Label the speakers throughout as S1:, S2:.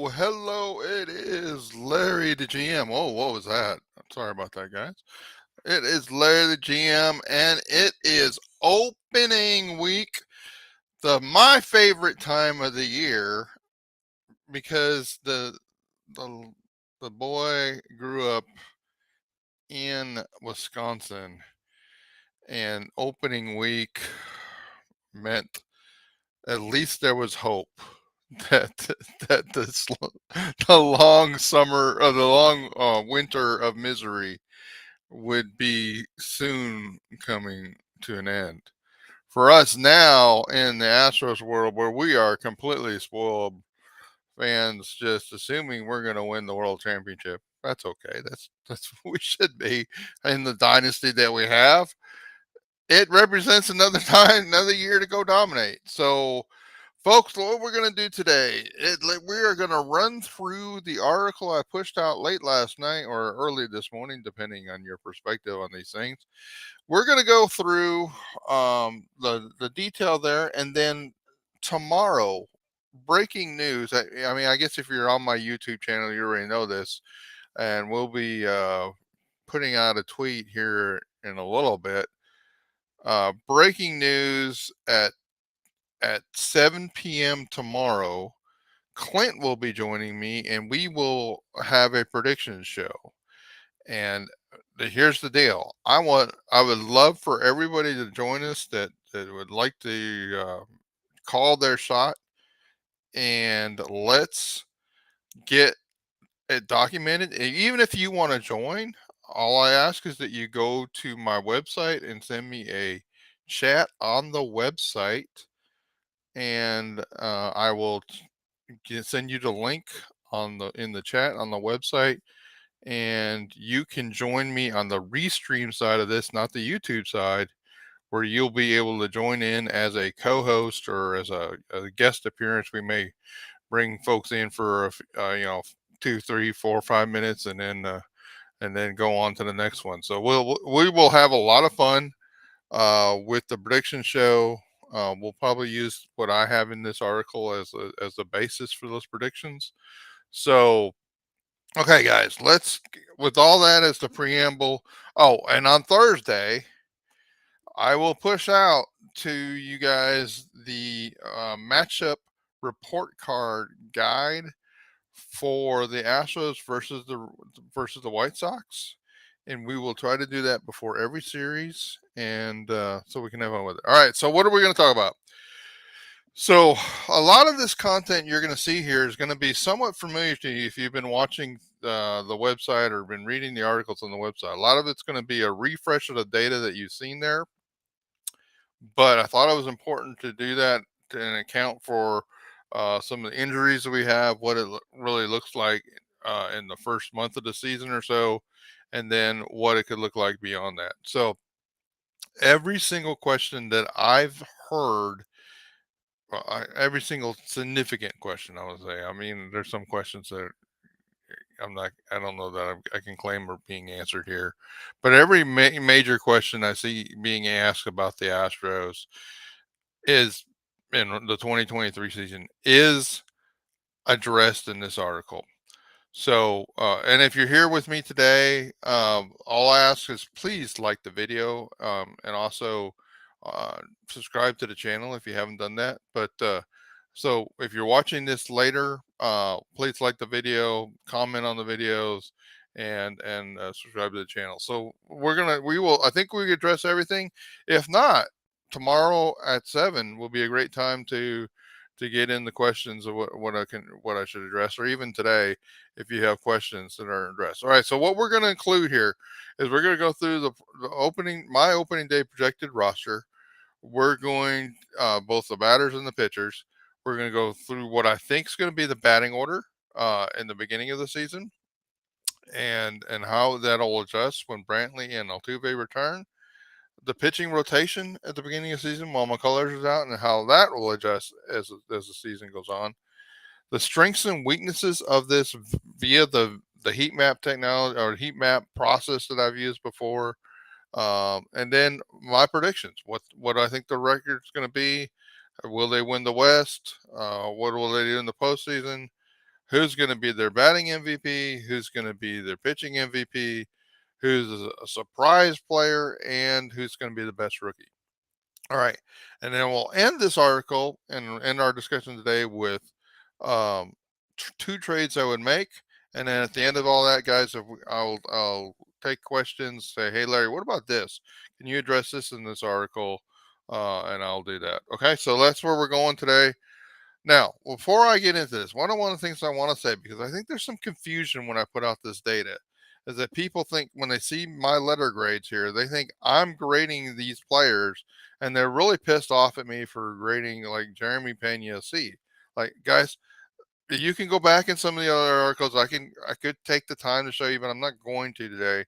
S1: Hello, it is Larry the GM. Oh, what was that? I'm sorry about that, guys. It is Larry the GM, and it is opening week, the my favorite time of the year because the the boy grew up in Wisconsin, and opening week meant at least there was hope that that the long summer or the long winter of misery would be soon coming to an end. For us now in the Astros world, where we are completely spoiled fans, just assuming we're going to win the world championship, that's okay. That's what we should be in the dynasty that we have. It represents another time, another year to go dominate. So, folks, what we're going to do today, we are going to run through the article I pushed out late last night or early this morning, depending on your perspective on these things. We're going to go through the detail there, and then tomorrow, breaking news. I mean, I guess if you're on my YouTube channel, you already know this, and we'll be putting out a tweet here in a little bit. Breaking news at 7 p.m. tomorrow. Clint will be joining me, and we will have a prediction show. And here's the deal: I would love for everybody to join us that would like to call their shot, and let's get it documented. Even if you want to join, all I ask is that you go to my website and send me a chat on the website, and I will send you the link in the chat on the website, and you can join me on the restream side of this, not the YouTube side, where you'll be able to join in as a co-host or as a guest appearance. We may bring folks in for 2, 3, 4, 5 minutes, and then go on to the next one. So we will have a lot of fun with the prediction show. We'll probably use what I have in this article as the basis for those predictions. So, okay, guys, with all that as the preamble. Oh, and on Thursday, I will push out to you guys the matchup report card guide for the Astros versus the White Sox, and we will try to do that before every series, and so we can have fun with it. All right, so what are we going to talk about? So a lot of this content you're going to see here is going to be somewhat familiar to you if you've been watching the website or been reading the articles on the website. A lot of it's going to be a refresh of the data that you've seen there, but I thought it was important to do that to account for some of the injuries that we have, what it really looks like in the first month of the season or so, and then what it could look like beyond that. So every single question that I've heard, every single significant question, I would say. I mean, there's some questions that I don't know that I can claim are being answered here, but every major question I see being asked about the Astros is in the 2023 season is addressed in this article. So, and if you're here with me today, all I ask is please like the video, and also subscribe to the channel if you haven't done that. But so if you're watching this later, please like the video, comment on the videos, and subscribe to the channel. So I think we address everything. If not, tomorrow at 7 will be a great time to get in the questions of what I should address, or even today if you have questions that are addressed. All right, so what we're going to include here is we're going to go through my opening day projected roster. We're going both the batters and the pitchers. We're going to go through what I think is going to be the batting order in the beginning of the season, and how that'll adjust when Brantley and Altuve return. The pitching rotation at the beginning of the season while McCullers is out, and how that will adjust as the season goes on. The strengths and weaknesses of this via the heat map technology or heat map process that I've used before, and then my predictions. What I think the record's going to be. Will they win the West? What will they do in the postseason? who's going to be their batting MVP, who's going to be their pitching MVP, who's a surprise player, and who's going to be the best rookie. All right. And then we'll end this article and end our discussion today with um, two trades I would make. And then at the end of all that, guys, I'll take questions. Say, hey, Larry, what about this? Can you address this in this article? And I'll do that. Okay. So that's where we're going today. Now, before I get into this, one of the things I want to say, because I think there's some confusion when I put out this data, is that people think when they see my letter grades here, they think I'm grading these players, and they're really pissed off at me for grading like Jeremy Pena C. Like, guys, you can go back in some of the other articles. I could take the time to show you, but I'm not going to today.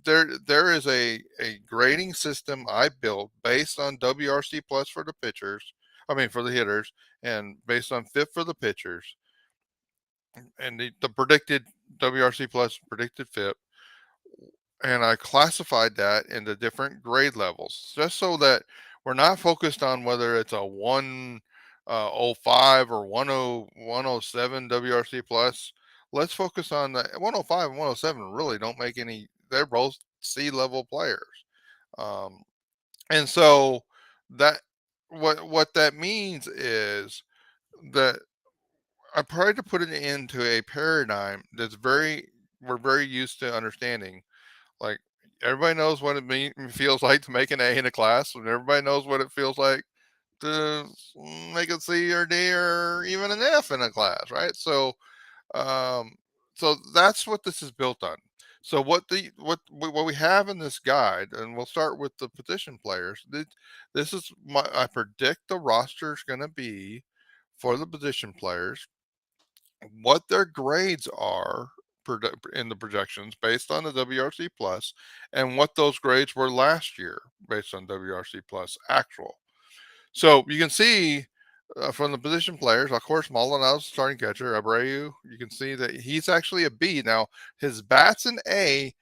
S1: There is a grading system I built based on WRC plus for the pitchers. I mean for the hitters, and based on FIP for the pitchers, and the predicted WRC plus predicted FIP, and I classified that into different grade levels, just so that we're not focused on whether it's a 105 or 107 WRC plus. Let's focus on the 105 and 107. Really don't make any. They're both C level players, um, and so that what that means is that I tried to put it into a paradigm that's we're very used to understanding. Like, everybody knows what feels like to make an A in a class, and everybody knows what it feels like to make a C or D or even an F in a class, right? Um, so that's what this is built on. So what we have in this guide, and we'll start with the position players. This is I predict the roster is going to be for the position players, what their grades are in the projections based on the WRC plus, and what those grades were last year based on WRC plus actual. So you can see from the position players, of course, Maldonado's starting catcher. Abreu, you can see that he's actually a B. Now his bat's an A,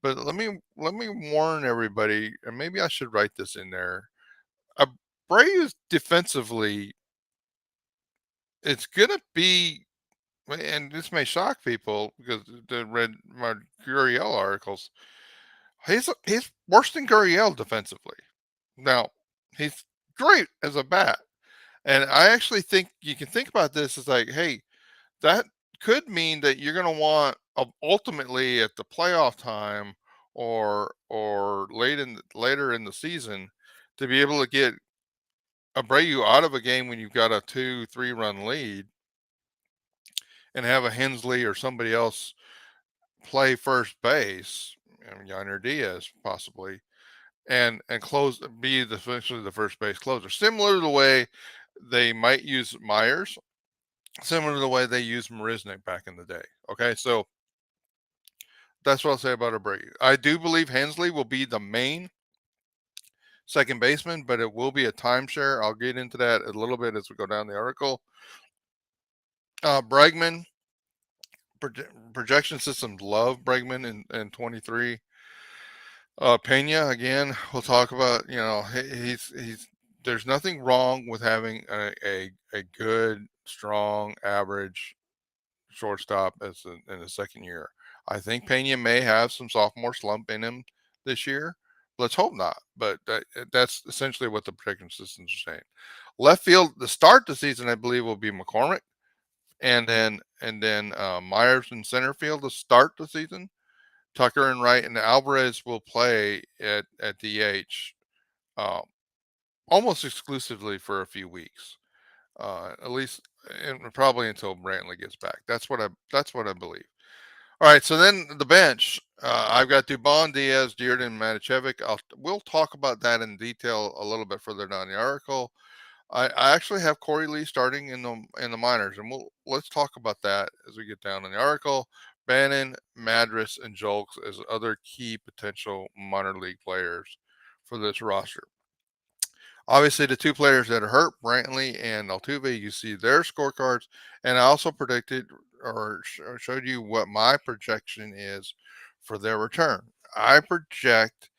S1: but let me warn everybody, and maybe I should write this in there. Abreu's defensively, it's gonna be, and this may shock people because they read my Gurriel articles. He's worse than Gurriel defensively. Now he's great as a bat, and I actually think you can think about this as like, hey, that could mean that you're going to want ultimately at the playoff time or later in the season to be able to get Abreu out of a game when you've got a 2-3 run lead and have a Hensley or somebody else play first base, Yiner Diaz possibly, and close be essentially the first base closer, similar to the way they might use Myers, similar to the way they used Marisnik back in the day. Okay, so that's what I'll say about Abreu. I do believe Hensley will be the main second baseman, but it will be a timeshare. I'll get into that a little bit as we go down the article. Bregman, projection systems love Bregman in 23. Pena again, we'll talk about. He's there's nothing wrong with having a good, strong, average shortstop in the second year. I think Pena may have some sophomore slump in him this year. Let's hope not. But that's essentially what the projection systems are saying. Left field, the start the season, I believe, will be McCormick, and then Myers in center field to start the season. Tucker and Wright and Alvarez will play at DH uh, almost exclusively for a few weeks, at least, and probably until Brantley gets back. That's what I believe. All right, so then the bench. I've got Dubon, Diaz, Dearden, Maticevic. We'll talk about that in detail a little bit further down the article. I actually have Corey Lee starting in the minors, and let's talk about that as we get down in the article. Bannon, Madras, and Jolks as other key potential minor league players for this roster. Obviously, the two players that are hurt, Brantley and Altuve, you see their scorecards, and I also predicted or showed you what my projection is for their return. I project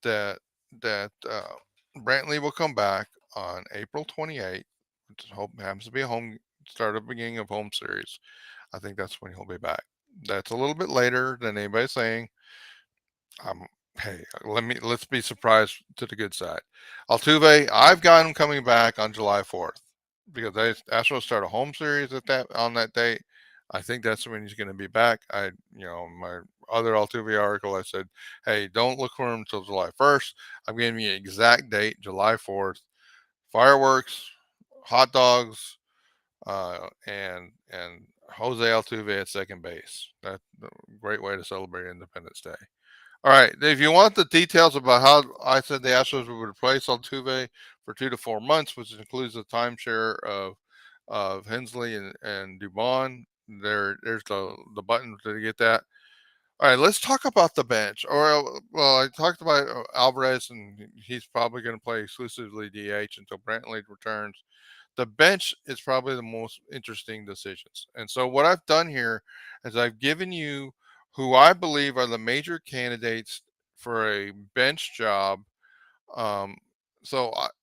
S1: that Brantley will come back on April 28th, which happens to be a home start of beginning of home series. I think that's when he'll be back. That's a little bit later than anybody's saying. Um, hey, let's be surprised to the good side. Altuve, I've got him coming back on July 4th because they Astros start a home series at that on that date. I think that's when he's going to be back. My other Altuve article, I said, hey, don't look for him until July 1st. I'm giving you an exact date, July 4th. Fireworks, hot dogs, and Jose Altuve at second base. That's a great way to celebrate Independence Day. All right. If you want the details about how I said the Astros would replace Altuve for 2 to 4 months, which includes the timeshare of Hensley and Dubon, there's the button to get that. All right, let's talk about the bench. Well, I talked about Alvarez, and he's probably going to play exclusively DH until Brantley returns. The bench is probably the most interesting decisions. And so, what I've done here is I've given you who I believe are the major candidates for a bench job. um,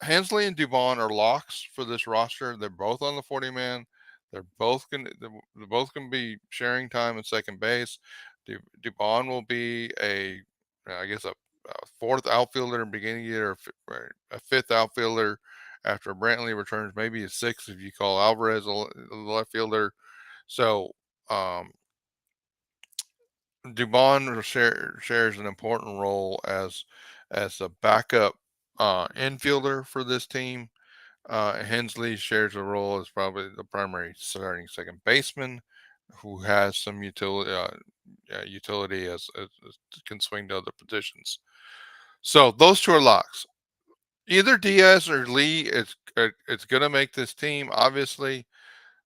S1: Hensley and Dubon are locks for this roster. They're both on the 40 man. They're both going to be sharing time at second base. Dubon will be I guess a fourth outfielder beginning of the year, or a fifth outfielder after Brantley returns, maybe a sixth if you call Alvarez a left fielder. So um, Dubon shares an important role as a backup infielder for this team. Hensley shares a role as probably the primary starting second baseman, who has some utility as can swing to other positions. So those two are locks. Either Diaz or Lee it's going to make this team. Obviously,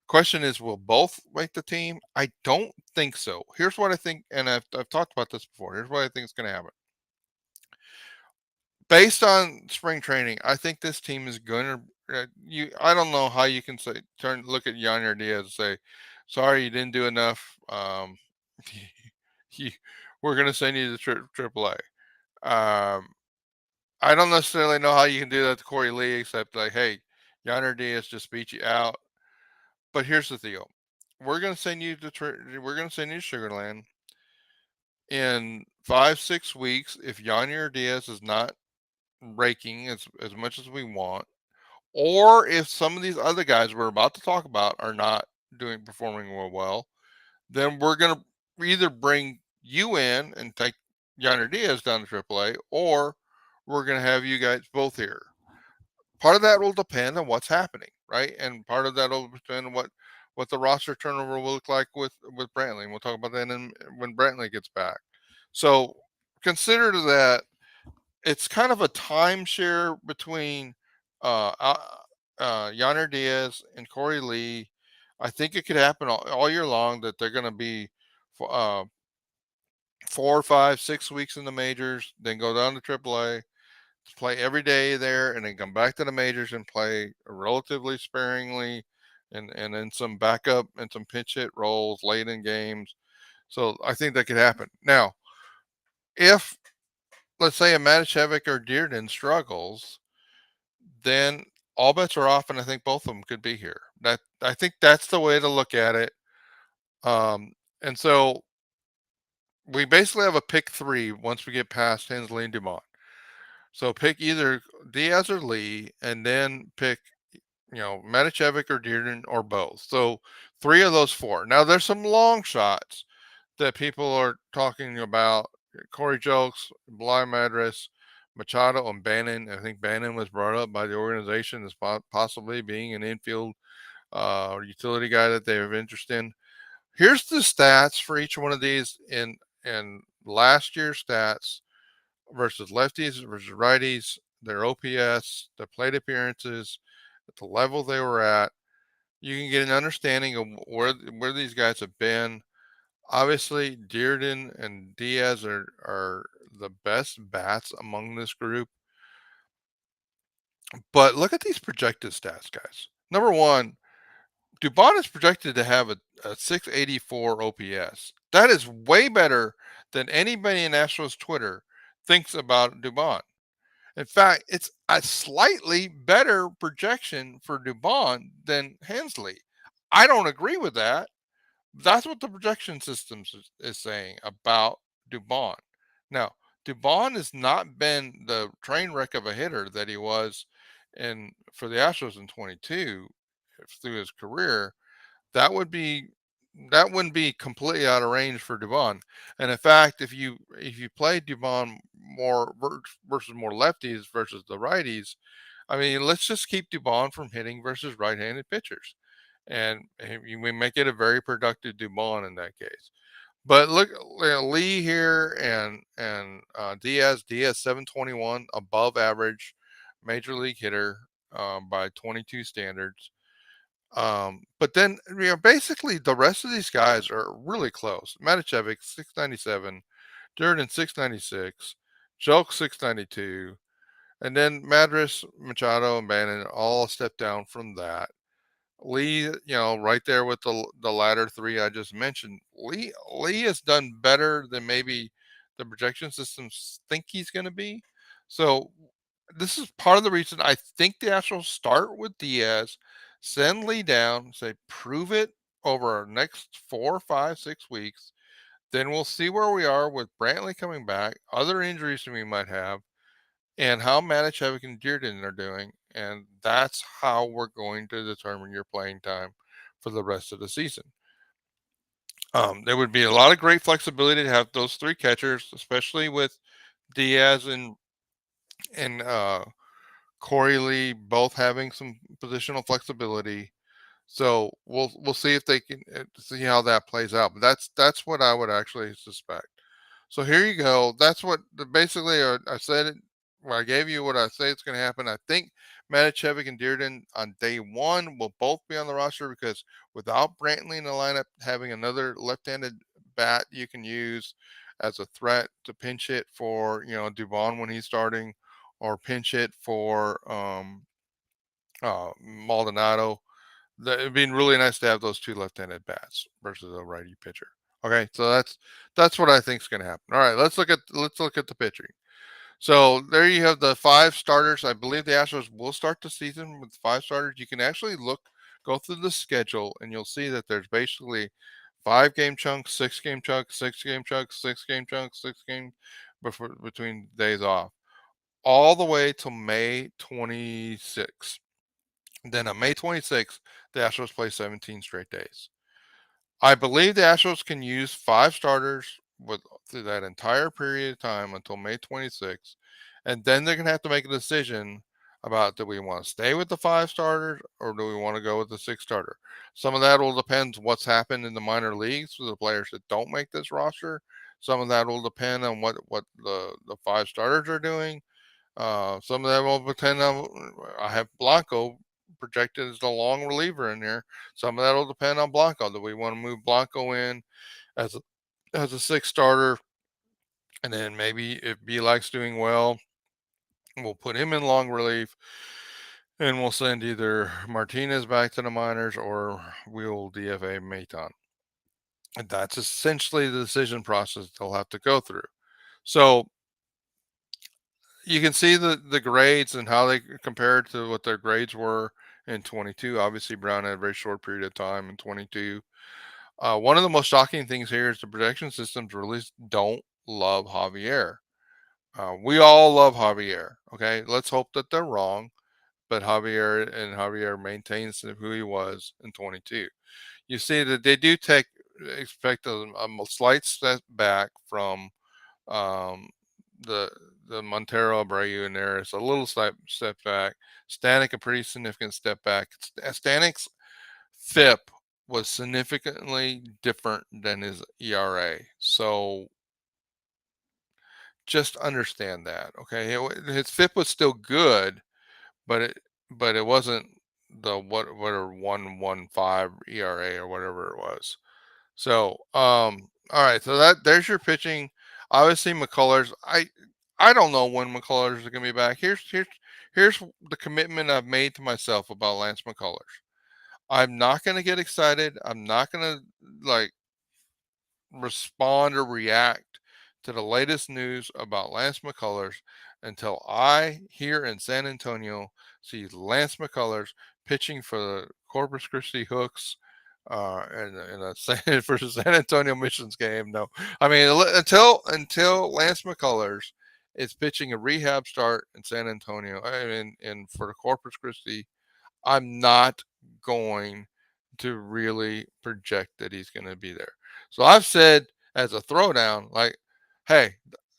S1: question is, will both make the team? I don't think so. Here's what I think, and I've talked about this before. Here's what I think is going to happen. Based on spring training, I think this team is going to. I don't know how you can look at Yonder Diaz and say, "Sorry, you didn't do enough. you, we're going to send you to AAA." Um, I don't necessarily know how you can do that to Corey Lee, except like, hey, Yonder Diaz just beat you out. But here's the deal: we're going to send you we're going to send you to Sugarland in 5-6 weeks. If Yonder Diaz is not raking as much as we want, or if some of these other guys we're about to talk about are not performing well, then we're going to either bring you in and take Yonder Diaz down to AAA, or we're going to have you guys both here. Part of that will depend on what's happening, right? And part of that will depend on what the roster turnover will look like with Brantley. And we'll talk about that when Brantley gets back. So consider that it's kind of a timeshare between uh, uh, Yonder Diaz and Corey Lee. I think it could happen all year long that they're going to be uh, 4, 5, 6 weeks in the majors, then go down to AAA, play every day there, and then come back to the majors and play relatively sparingly, and then some backup and some pinch hit roles late in games. So I think that could happen. Now, if let's say a Matichevich or Dearden struggles, then all bets are off, and I think both of them could be here. That I think that's the way to look at it. And so we basically have a pick three once we get past Hensley and Dumont. So pick either Diaz or Lee, and then pick Matichevich or Dearden or both. So three of those four. Now there's some long shots that people are talking about. Corey Jokes, Bly Madras, Machado, and Bannon. I think Bannon was brought up by the organization as possibly being an infield utility guy that they have interest in. Here's the stats for each one of these in last year's stats versus lefties versus righties, their OPS, their plate appearances, at the level they were at. You can get an understanding of where these guys have been. Obviously, Dearden and Diaz are the best bats among this group. But look at these projected stats, guys. Number one, Dubon is projected to have a 684 OPS. That is way better than anybody in Astros Twitter thinks about Dubon. In fact, it's a slightly better projection for Dubon than Hensley. I don't agree with that, That's what the projection systems is saying about Dubon. Now, Dubon has not been the train wreck of a hitter that he was in for the Astros in 22 through his career. That would be that wouldn't be completely out of range for Dubon. And in fact, if you play Dubon more versus more lefties versus the righties, I mean, let's just keep Dubon from hitting versus right-handed pitchers, and we make it a very productive Dubon in that case. But look, Lee here and Diaz 721 above average, major league hitter by 22 standards. But then basically the rest of these guys are really close. Maticevic 697, Durden 696, Joke 692, and then Madras, Machado, and Bannon all a step down from that. Lee, right there with the latter three I just mentioned. Lee has done better than maybe the projection systems think he's going to be. So this is part of the reason I think the Astros start with Diaz, send Lee down, say prove it over our next 4, 5, 6 weeks. Then we'll see where we are with Brantley coming back, other injuries we might have, and how Manischewitz and Dearden are doing. And that's how we're going to determine your playing time for the rest of the season. There would be a lot of great flexibility to have those three catchers, especially with Diaz and Corey Lee both having some positional flexibility. So we'll see if they can see how that plays out. But that's what I would actually suspect. So here you go. That's what basically I said it. Well, I gave you what I say it's going to happen. I think Maticevic and Dearden on day one will both be on the roster because without Brantley in the lineup, having another left-handed bat you can use as a threat to pinch hit for Dubon when he's starting, or pinch hit for Maldonado. It'd be really nice to have those two left-handed bats versus a righty pitcher. Okay, so that's what I think is going to happen. All right, let's look at the pitching. So there you have the five starters. I believe the Astros will start the season with five starters. You can actually go through the schedule, and you'll see that there's basically 5 game chunks, 6 game chunks, 6 game chunks, 6 game chunks, 6 game between days off, all the way till May 26th. Then on May 26th, the Astros play 17 straight days. I believe the Astros can use five starters through that entire period of time until May 26th, and then they're going to have to make a decision about, do we want to stay with the five starters or do we want to go with the six starter? Some of that will depend what's happened in the minor leagues for the players that don't make this roster. Some of that will depend on what the five starters are doing. Some of that will depend on. I have Blanco projected as the long reliever in there. Some of that will depend on Blanco. Do we want to move Blanco in as a sixth starter, and then maybe if B likes doing well, we'll put him in long relief, and we'll send either Martinez back to the minors or we'll DFA Maton. And that's essentially the decision process they'll have to go through. So you can see the grades and how they compare to what their grades were in 22. Obviously, Brown had a very short period of time in 22. One of the most shocking things here is the projection systems really don't love Javier. We all love Javier. Okay, let's hope that they're wrong, but Javier maintains who he was in 22. You see that they do expect a slight step back from um, the Montero Abreu in there. It's a little step back. Stanek a pretty significant step back. Stanek's FIP was significantly different than his ERA. So just understand that, okay? His FIP was still good, but it wasn't the what a 1.15 ERA or whatever it was. So all right, so there's your pitching. Obviously McCullers. I don't know when McCullers is gonna be back. Here's the commitment I've made to myself about Lance McCullers. I'm not gonna get excited. I'm not gonna like respond or react to the latest news about Lance McCullers until I here in San Antonio see Lance McCullers pitching for the Corpus Christi Hooks in a versus San Antonio Missions game. No, I mean until Lance McCullers is pitching a rehab start in San Antonio, I mean, in for the Corpus Christi, I'm not going to really project that he's going to be there. So I've said as a throwdown, like, hey,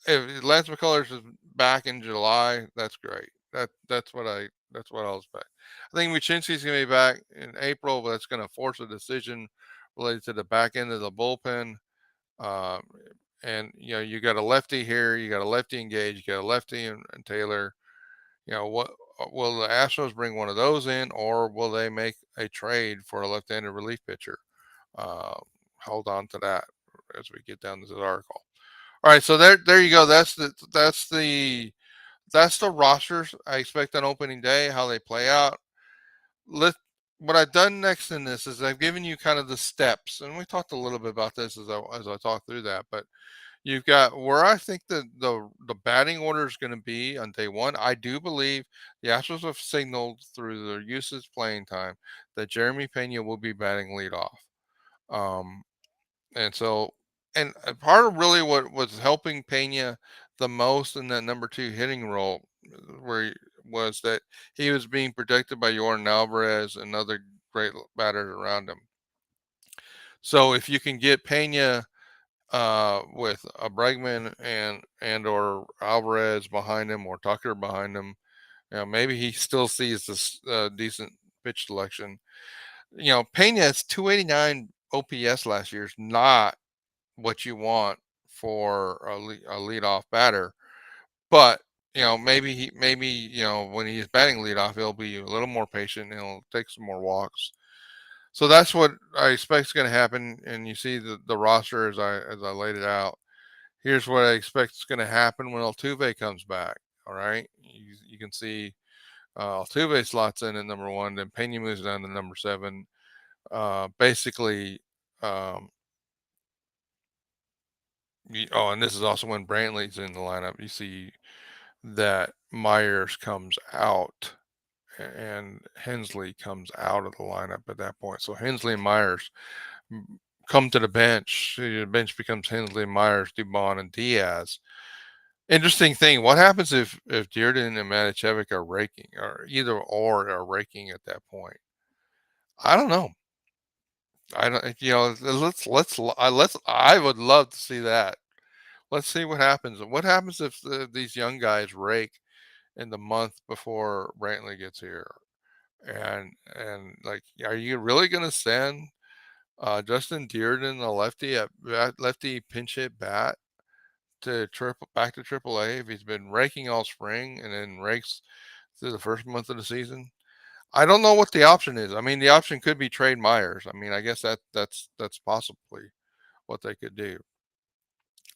S1: if Lance McCullers is back in July, that's great. That's what I'll expect. I think Muchinski's going to be back in April, but that's going to force a decision related to the back end of the bullpen. Um, and you got a lefty here, you got a lefty engaged, you got a lefty and Taylor. What will the Astros bring one of those in, or will they make a trade for a left-handed relief pitcher? Uh, Hold on to that as we get down to the article. All right, so there you go. That's the rosters I expect on opening day. How they play out. Let What I've done next in this is I've given you kind of the steps, and we talked a little bit about this as I talked through that, but you've got where I think the batting order is going to be on day one. I do believe the Astros have signaled through their usage playing time that Jeremy Pena will be batting leadoff. Um, and so, and part of really what was helping Pena the most in that number two hitting role, was that he was being protected by Jordan Alvarez and other great batters around him. So if you can get Pena with a Bregman and or Alvarez behind him or Tucker behind him, maybe he still sees this decent pitch selection. Pena's 289 OPS last year is not what you want for a leadoff batter, but maybe when he's batting leadoff, he'll be a little more patient. He'll take some more walks. So that's what I expect is going to happen. And you see the roster as I laid it out. Here's what I expect is going to happen when Altuve comes back. All right, you can see Altuve slots in at number one, then Pena moves down to number seven. Basically, and this is also when Brantley's in the lineup. You see that Myers comes out and Hensley comes out of the lineup at that point. So Hensley and Myers come to the bench. The bench becomes Hensley, Myers, Dubon, and Diaz. Interesting thing. What happens if Dearden and Manichevic are raking, or either or are raking at that point? I don't know. I don't. Let's. I would love to see that. Let's see what happens. What happens if these young guys rake in the month before Brantley gets here? And like, are you really going to send Justin Dearden, a lefty lefty pinch hit bat to back to AAA if he's been raking all spring and then rakes through the first month of the season? I don't know what the option is. I mean, the option could be trade Myers. I mean, I guess that's possibly what they could do.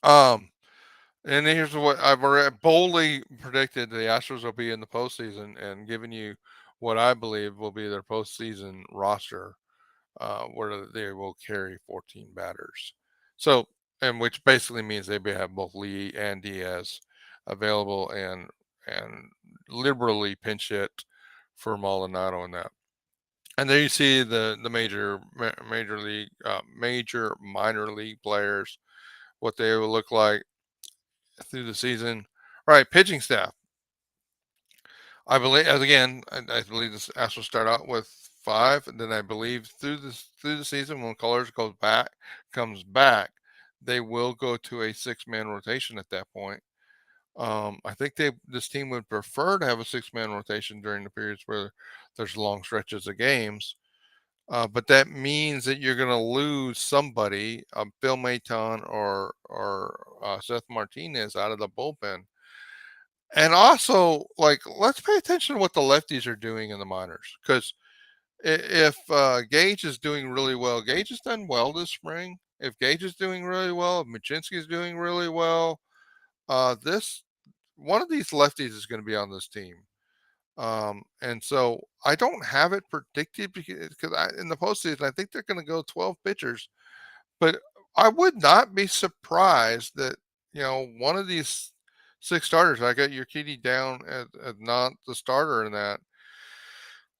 S1: Um, and here's what I've already boldly predicted: the Astros will be in the postseason, and giving you what I believe will be their postseason roster, where they will carry 14 batters. So, and which basically means they have both Lee and Diaz available and liberally pinch hit for Maldonado in that. And there you see the major minor league players, what they will look like through the season. All right, pitching staff. I believe, as again, I believe this Astros start out with five, and then I believe through the season when Colors comes back, they will go to a 6-man rotation at that point. I think this team would prefer to have a 6-man rotation during the periods where there's long stretches of games. But that means that you're going to lose somebody, Phil Maton or Seth Martinez out of the bullpen. And also, like, let's pay attention to what the lefties are doing in the minors. Because if Gage is doing really well, Gage has done well this spring. If Gage is doing really well, if Muchinski is doing really well, this one of these lefties is going to be on this team. And so I don't have it predicted because in the postseason, I think they're going to go 12 pitchers. But I would not be surprised that, one of these 6 starters, I got Urquidy down as not the starter in that.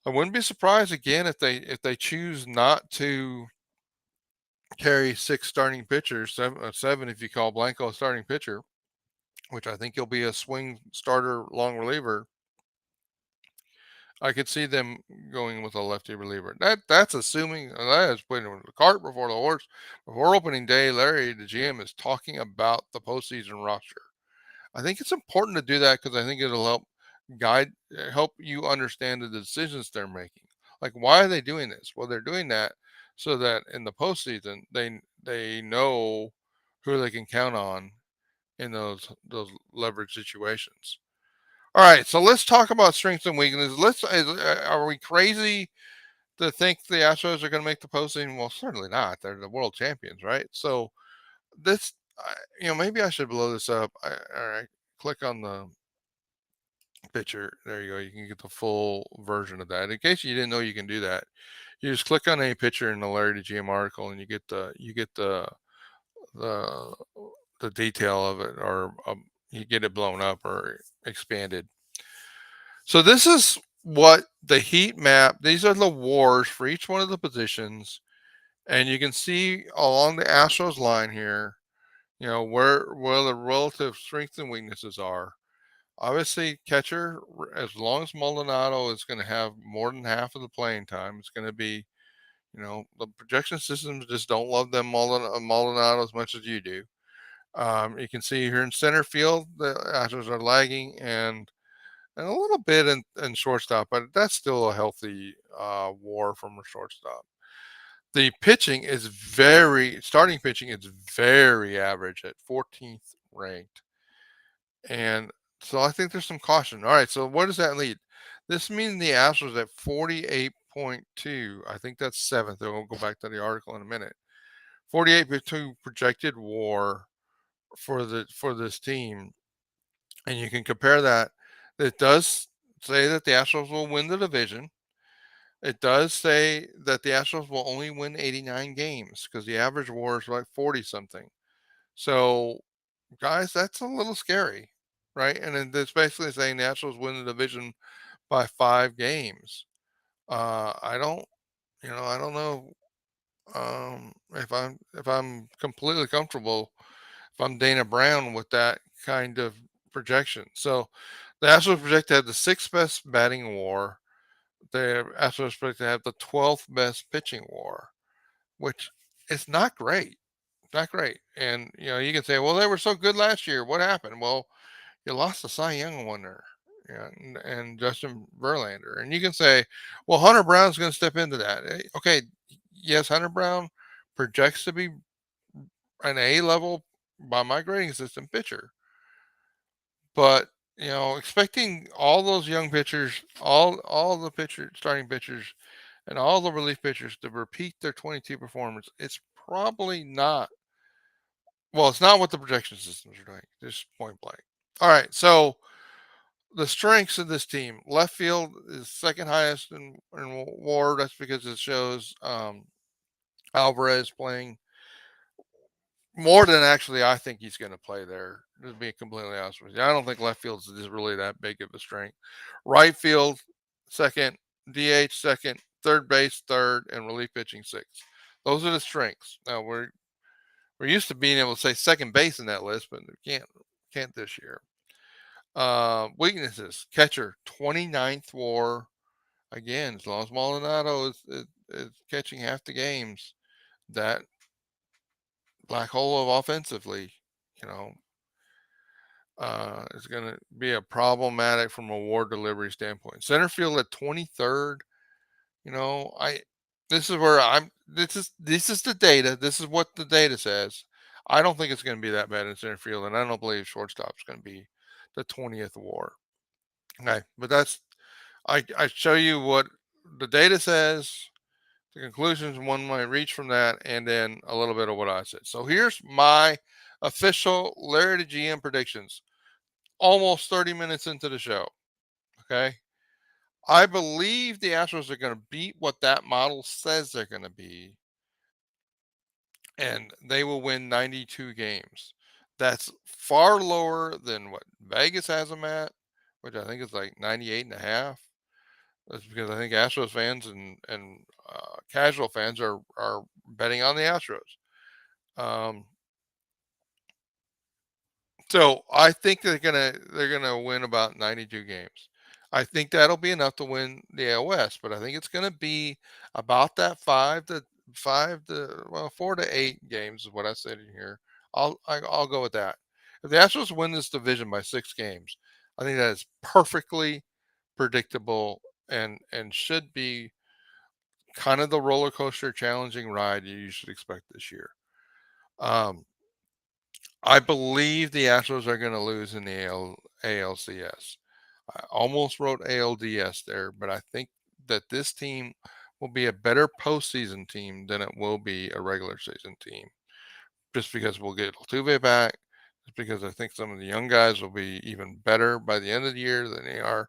S1: I wouldn't be surprised again if they choose not to carry 6 starting pitchers, seven if you call Blanco a starting pitcher, which I think he'll be a swing starter, long reliever. I could see them going with a lefty reliever. That's assuming that is putting the cart before the horse. Before opening day, Larry, the GM, is talking about the postseason roster. I think it's important to do that because I think it'll help you understand the decisions they're making. Like, why are they doing this? Well, they're doing that so that in the postseason they know who they can count on in those leverage situations. All right, so let's talk about strengths and weaknesses. Are we crazy to think the Astros are going to make the postseason? Well, certainly not. They're the world champions, right? So this, maybe I should blow this up. All right, click on the picture. There you go. You can get the full version of that. In case you didn't know you can do that, you just click on any picture in the Larry the GM article, and the the detail of it, or you get it blown up or expanded. So this is what the heat map. These are the wars for each one of the positions, and you can see along the Astros line here. Where the relative strengths and weaknesses are. Obviously, catcher, as long as Maldonado is going to have more than half of the playing time, it's going to be, the projection systems just don't love them Maldonado as much as you do. You can see here in center field, the Astros are lagging, and a little bit in shortstop, but that's still a healthy war from a shortstop. The starting pitching is very average at 14th ranked. And so I think there's some caution. All right, so what does that lead? This means the Astros at 48.2. I think that's seventh. We'll go back to the article in a minute. 48.2 projected WAR for this team, and you can compare that. It does say that the Astros will win the division. It does say that the Astros will only win 89 games because the average WAR is like 40 something. So, guys, that's a little scary, right? And then it's basically saying the Astros win the division by 5 games. I don't, I don't know if I'm completely comfortable if I'm Dana Brown with that kind of projection. So the Astros project to have the sixth best batting WAR. The Astros project to have the 12th best pitching WAR, which is not great. Not great. And you can say, well, they were so good last year. What happened? Well, you lost the Cy Young winner, and Justin Verlander. And you can say, well, Hunter Brown's going to step into that. Okay, yes, Hunter Brown projects to be an A level by my grading system pitcher, but expecting all those young pitchers, all the starting pitchers, and all the relief pitchers to repeat their 22 performance, it's probably not. Well, it's not what the projection systems are doing. Just point blank. All right, so the strengths of this team: left field is second highest in WAR. That's because it shows Alvarez playing more than actually I think he's going to play there. To be completely honest with you, I don't think left field is really that big of a strength. Right field second, DH second, third base third, and relief pitching sixth. Those are the strengths. Now we're used to being able to say second base in that list, but we can't this year. Weaknesses: catcher 29th WAR. Again, as long as Maldonado is catching half the games, that black hole of offensively, you know, is going to be a problematic from a WAR delivery standpoint. Center field at 23rd. I this is where I'm. This is the data. This is what the data says. I don't think it's going to be that bad in center field, and I don't believe shortstop's going to be the 20th WAR. Okay, but I show you what the data says, the conclusions one might reach from that, and then a little bit of what I said. So here's my official Larry the GM predictions. Almost 30 minutes into the show. Okay. I believe the Astros are going to beat what that model says they're going to be, and they will win 92 games. That's far lower than what Vegas has them at, which I think is like 98 and a half. That's because I think Astros fans and casual fans are betting on the Astros. Um, so I think they're gonna win about 92 games. I think that'll be enough to win the AL West, but I think it's gonna be about that 4 to 8 games is what I said in here. I'll go with that. If the Astros win this division by 6 games, I think that is perfectly predictable and should be kind of the roller coaster challenging ride you should expect this year. Um, I believe the Astros are going to lose in the ALCS. I almost wrote ALDS there, but I think that this team will be a better postseason team than it will be a regular season team. Just because we'll get Altuve back, just because I think some of the young guys will be even better by the end of the year than they are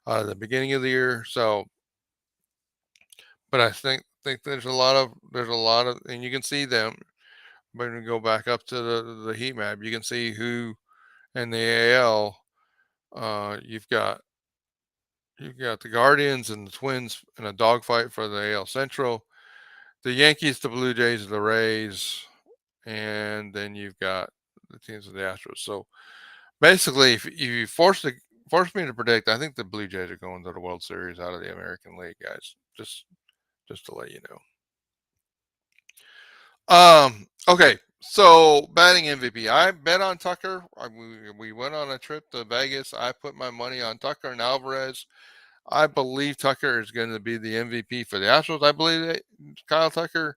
S1: the beginning of the year. So, but I think there's a lot of, and you can see them when we go back up to the heat map. You can see who in the AL. You've got the Guardians and the Twins in a dogfight for the AL Central. The Yankees, the Blue Jays, the Rays, and then you've got the teams of the Astros. So basically, if you force me to predict, I think the Blue Jays are going to the World Series out of the American League, guys. Just to let you know. Okay. So batting MVP, I bet on Tucker. We went on a trip to Vegas. I put my money on Tucker and Alvarez. I believe Tucker is going to be the MVP for the Astros. I believe that Kyle Tucker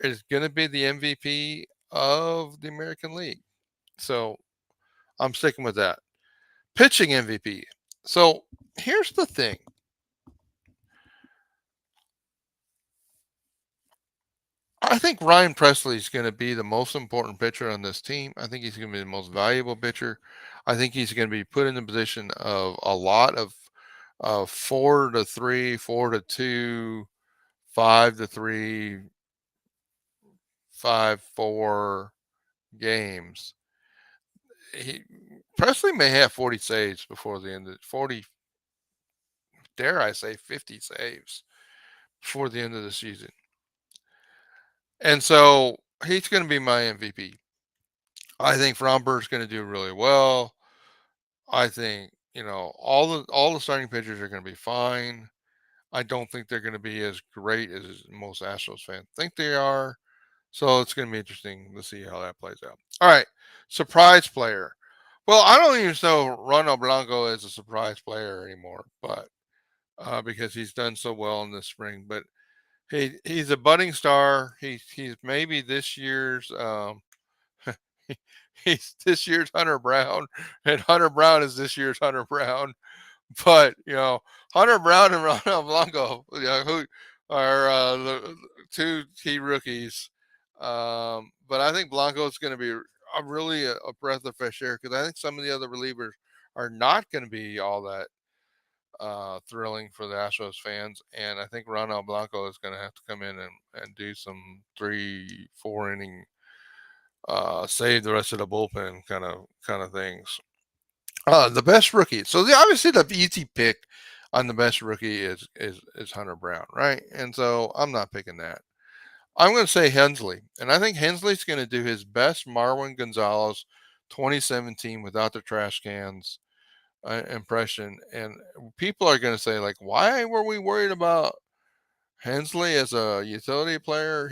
S1: is going to be the MVP of the American League. So I'm sticking with that. Pitching MVP. So here's the thing. I think Ryan Presley is going to be the most important pitcher on this team. I think he's going to be the most valuable pitcher. I think he's going to be put in the position of a lot of 4-3, 4-2, 5-3, 5-4 games. He Presley may have 40 saves before the end of 40, dare I say 50 saves before the end of the season. And so he's going to be my MVP. I think Fromberg's going to do really well. I think, all the starting pitchers are going to be fine. I don't think they're going to be as great as most Astros fans think they are. So it's going to be interesting to see how that plays out. All right, surprise player. Well, I don't even know Ronald Blanco is a surprise player anymore, but because he's done so well in the spring. But he's a budding star. He's maybe this year's he's this year's Hunter Brown, and Hunter Brown is this year's Hunter Brown. But Hunter Brown and Ronald Blanco, who are the two key rookies. But I think Blanco is going to be really a breath of fresh air because I think some of the other relievers are not going to be all that thrilling for the Astros fans, and I think Ronald Blanco is going to have to come in and do some 3-4 inning save the rest of the bullpen kind of things. The best rookie. So obviously the easy pick on the best rookie is Hunter Brown, right? And so I'm not picking that. I'm going to say Hensley, and I think Hensley's going to do his best Marwin Gonzalez 2017 without the trash cans impression. And people are going to say, like, why were we worried about Hensley as a utility player?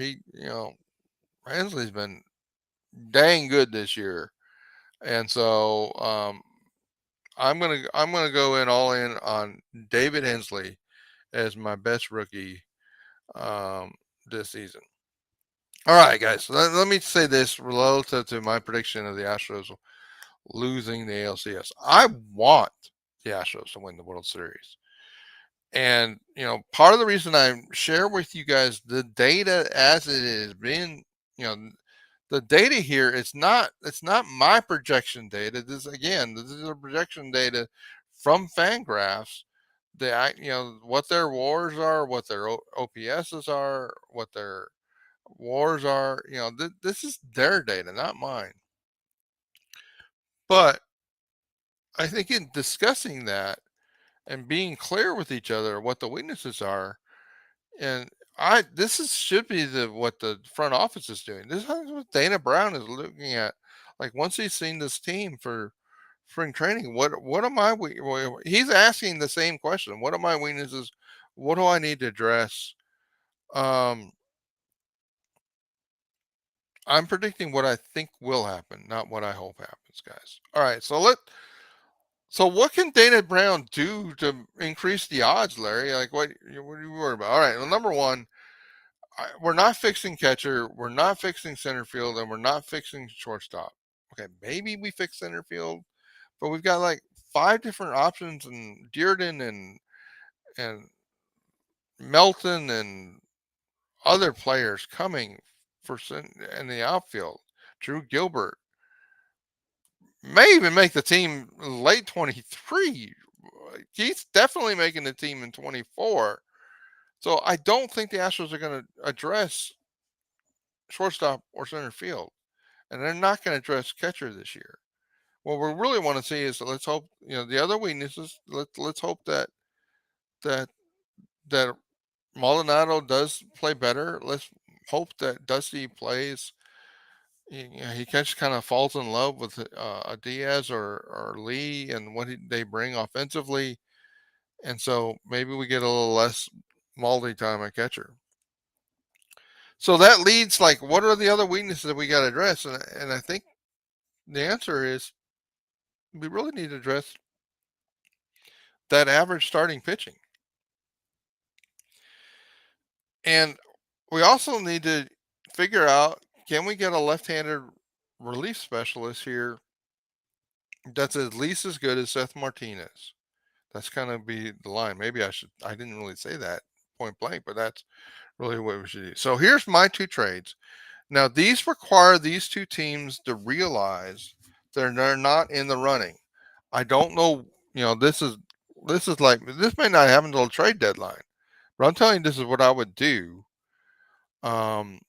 S1: Hensley's been dang good this year, and so I'm gonna go in all in on David Hensley as my best rookie um, this season. All right, guys. Let me say this relative to my prediction of the Astros losing the ALCS. I want the Astros to win the World Series. And part of the reason I share with you guys the data as it is being, you know, the data here, it's not my projection data. This is a projection data from Fangraphs. What their wars are, what their OPSs are, what their wars are. This is their data, not mine. But I think in discussing that and being clear with each other what the weaknesses are, and Should be the what the front office is doing. This is what Dana Brown is looking at. Like once he's seen this team for spring training, what am I? He's asking the same question. What are my weaknesses? What do I need to address? Um, I'm predicting what I think will happen, not what I hope happens, guys. All right, so what can Dana Brown do to increase the odds, Larry? Like what are you worried about? All right, well, number one, we're not fixing catcher, we're not fixing center field, and we're not fixing shortstop. Okay, maybe we fix center field, but we've got like five different options, and Dearden and Melton and other players coming in the outfield. Drew Gilbert may even make the team late 23. He's definitely making the team in 24. So I don't think the Astros are going to address shortstop or center field, and they're not going to address catcher this year. What we really want to see is let's hope the other weaknesses. Let's hope that that Maldonado does play better. Let's hope that Dusty plays. He just kind of falls in love with a Diaz or Lee and they bring offensively, and so maybe we get a little less Maldi time at catcher. So that leads like, what are the other weaknesses that we got to address? And I think the answer is we really need to address that average starting pitching, and we also need to figure out, can we get a left-handed relief specialist here that's at least as good as Seth Martinez? That's kind of be the line. Maybe I didn't really say that point blank, but that's really what we should do. So here's my two trades. Now, these require these two teams to realize they're not in the running. I don't know, this may not happen until the trade deadline, but I'm telling you, this is what I would do. Um,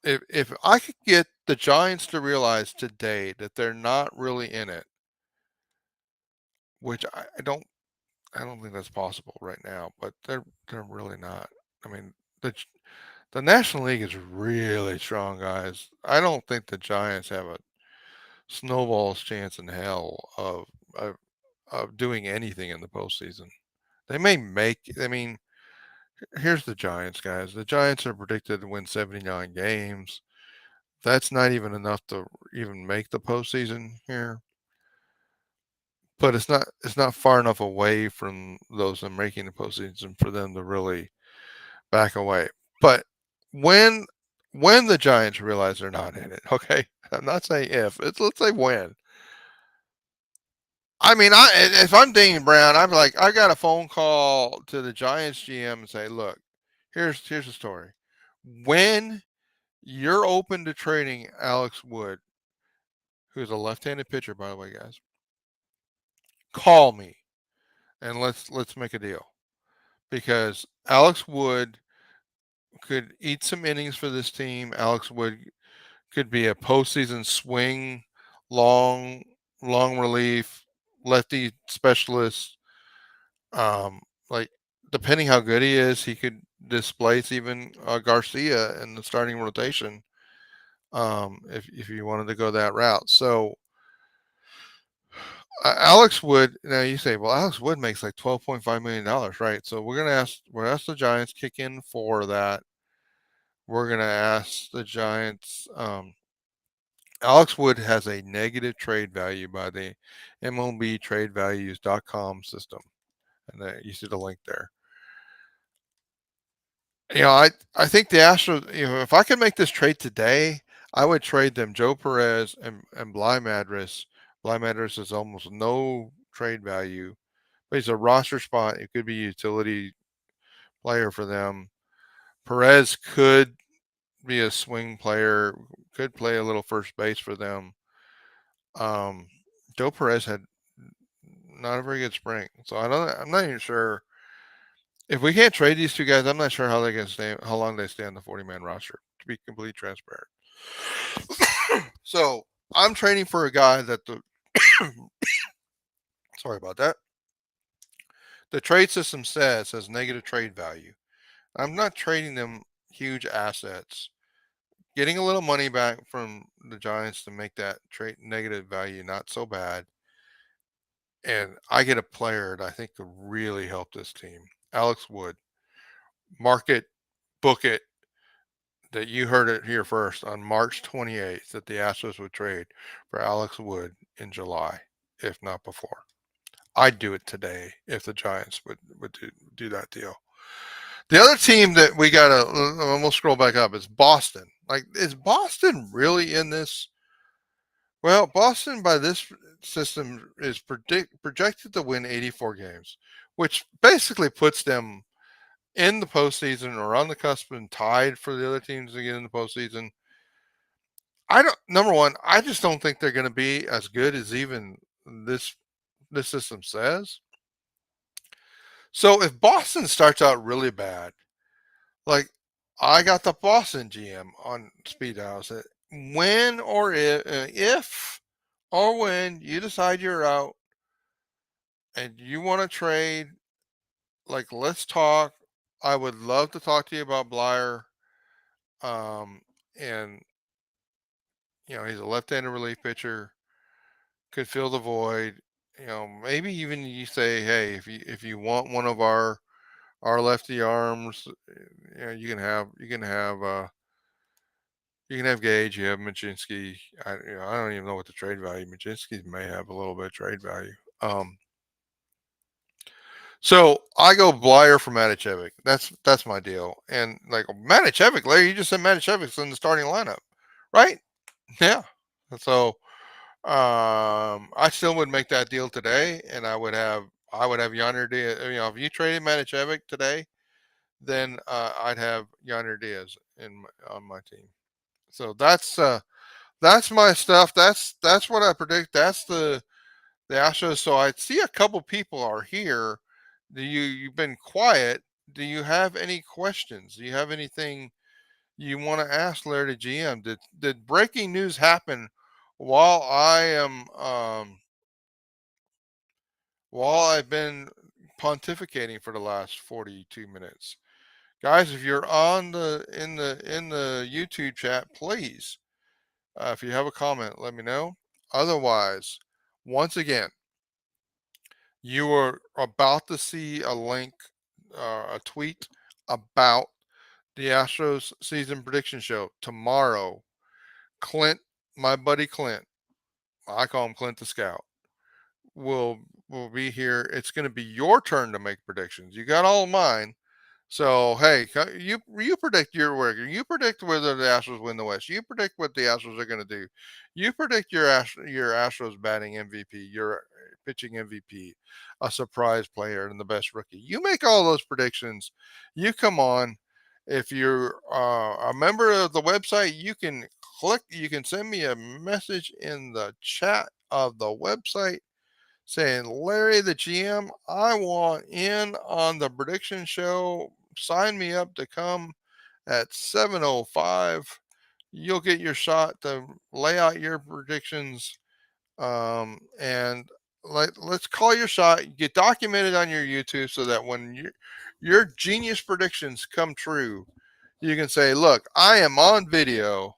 S1: if I could get the Giants to realize today that they're not really in it, which I don't think that's possible right now, but they're really not. I mean, the National League is really strong, guys. I don't think the Giants have a snowball's chance in hell of of doing anything in the postseason. They may make. I mean, here's the Giants, guys. The Giants are predicted to win 79 games. That's not even enough to even make the postseason here. But it's not far enough away from those that are making the postseason for them to really back away. But when when the Giants realize they're not in it, okay? I'm not saying if. Let's say when. I mean, if I'm Dean Brown, I'm like, I got a phone call to the Giants GM and say, look, here's the story. When you're open to trading Alex Wood, who's a left-handed pitcher, by the way, guys, call me and let's make a deal, because Alex Wood could eat some innings for this team. Alex Wood could be a postseason swing, long, long relief, lefty specialist. Like depending how good he is, he could displace even Garcia in the starting rotation. If you wanted to go that route, so Alex Wood. Now you say, well, Alex Wood makes like $12.5 million, right? So we're ask the Giants kick in for that. We're gonna ask the Giants. Alex Wood has a negative trade value by the MLBTradeValues.com system, and you see the link there. I think the Astros. If I could make this trade today, I would trade them Joe Perez and Bly Madras. Bly Madras has almost no trade value, but he's a roster spot. It could be a utility player for them. Perez could be a swing player, could play a little first base for them. Um, Joe Perez had not a very good spring, so I'm not even sure if we can't trade these two guys. I'm not sure how they can stay, how long they stay on the 40-man roster. To be completely transparent, so I'm trading for a guy that the sorry about that. The trade system says has negative trade value. I'm not trading them huge assets. Getting a little money back from the Giants to make that trade negative value not so bad. And I get a player that I think could really help this team. Alex Wood. Mark it, book it, that you heard it here first on March 28th that the Astros would trade for Alex Wood in July, if not before. I'd do it today if the Giants would do that deal. The other team that we got to, we'll scroll back up, is Boston. Like, is Boston really in this? Well, Boston by this system is projected to win 84 games, which basically puts them in the postseason or on the cusp and tied for the other teams to get in the postseason. I don't. Number one, I just don't think they're going to be as good as even this system says. So if Boston starts out really bad, like I got the Boston GM on speed dial, said when or if or when you decide you're out and you want to trade, like let's talk. I would love to talk to you about Blyer. And he's a left-handed relief pitcher, could fill the void. Maybe even you say, hey, if you want one of our lefty arms, you can have Gage, you have Machinsky. I don't even know what the trade value. Machinsky may have a little bit of trade value. So I go Blyer for Matichevic. That's my deal. And like Matichevic, Larry, you just said Maticevic's in the starting lineup, right? Yeah. So I still would make that deal today, and I would have Yonder Diaz. If you traded Matichevic today, then I'd have Yonder Diaz on my team. So that's my stuff. That's what I predict. That's the Astros. So I see a couple people are here. You've been quiet? Do you have any questions? Do you have anything you want to ask Larry the GM? Did breaking news happen while I've been pontificating for the last 42 minutes? Guys, if you're on the YouTube chat, please, if you have a comment, let me know. Otherwise, once again, you are about to see a link, a tweet about the Astros season prediction show tomorrow. Clint, my buddy Clint, I call him Clint the Scout, will will be here. It's going to be your turn to make predictions. You got all of mine. So hey, you predict your work. You predict whether the Astros win the West. You predict what the Astros are going to do. You predict your Astros batting MVP, your pitching MVP, a surprise player, and the best rookie. You make all those predictions. You come on. If you're a member of the website, you can click. You can send me a message in the chat of the website saying, Larry, the GM, I want in on the prediction show. Sign me up to come at 7:05. You'll get your shot to lay out your predictions. And let's call your shot. Get documented on your YouTube so that when your genius predictions come true, you can say, look, I am on video,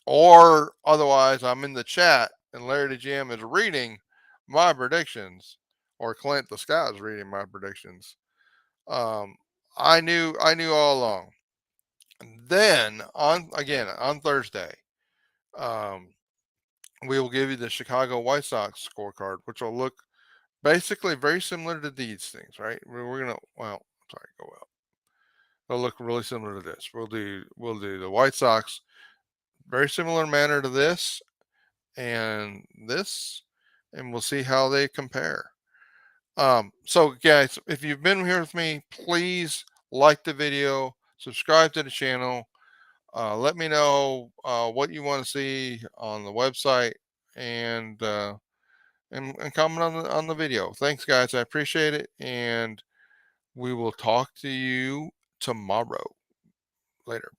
S1: or otherwise I'm in the chat and Larry the GM is reading my predictions, or Clint the Scout is reading my predictions. Um, I knew all along. And then on Thursday, um, we will give you the Chicago White Sox scorecard, which will look basically very similar to these things, right? We're gonna sorry, go out. It'll look really similar to this. We'll do the White Sox very similar manner to this and this, and we'll see how they compare. So guys, if you've been here with me, please like the video, subscribe to the channel. Let me know what you want to see on the website, and and comment on the video. Thanks, guys. I appreciate it, and we will talk to you tomorrow. Later.